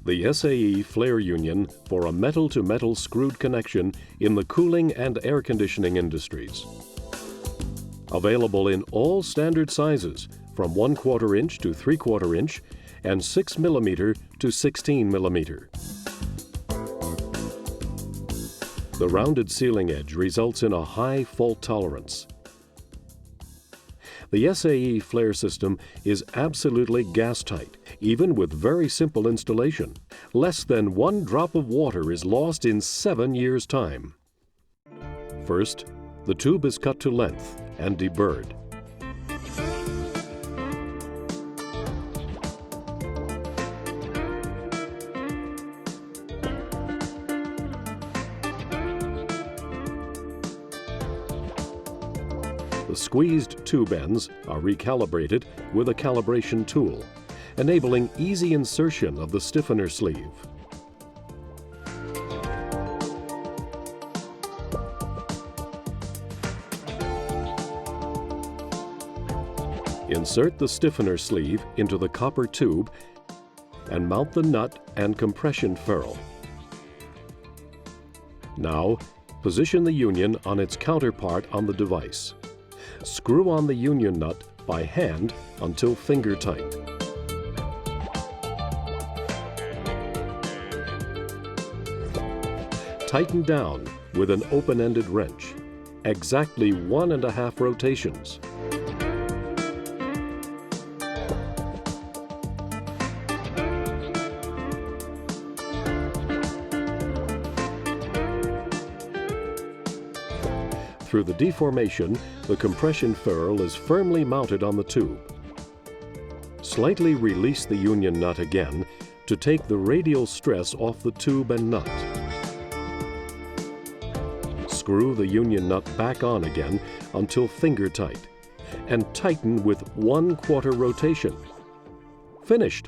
the SAE Flare Union for a metal-to-metal screwed connection in the cooling and air conditioning industries. Available in all standard sizes from 1/4 inch to 3/4 inch and 6 mm to 16 mm. The rounded sealing edge results in a high fault tolerance. The SAE Flare system is absolutely gas-tight, even with very simple installation. Less than 1 drop of water is lost in 7 years' time. First, the tube is cut to length and deburred. The squeezed tube ends are recalibrated with a calibration tool, enabling easy insertion of the stiffener sleeve. Insert the stiffener sleeve into the copper tube and mount the nut and compression ferrule. Now, position the union on its counterpart on the device. Screw on the union nut by hand until finger tight. Tighten down with an open-ended wrench, exactly 1½ rotations. Through the deformation, the compression ferrule is firmly mounted on the tube. Slightly release the union nut again to take the radial stress off the tube and nut. Screw the union nut back on again until finger tight, and tighten with 1/4 rotation. Finished!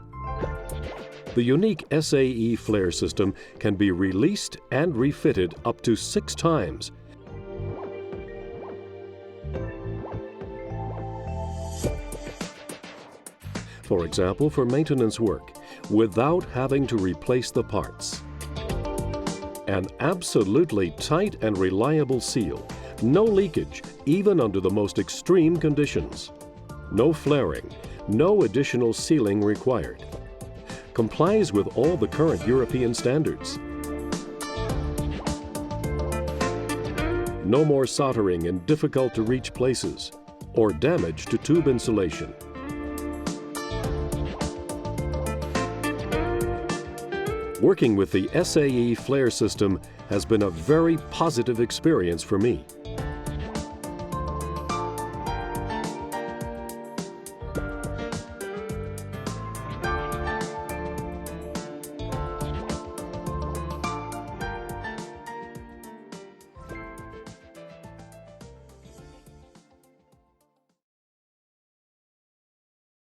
The unique SAE Flare system can be released and refitted up to 6 times. For example, for maintenance work, without having to replace the parts. An absolutely tight and reliable seal. No leakage, even under the most extreme conditions. No flaring, no additional sealing required. Complies with all the current European standards. No more soldering in difficult-to-reach places or damage to tube insulation. Working with the SAE Flare system has been a very positive experience for me.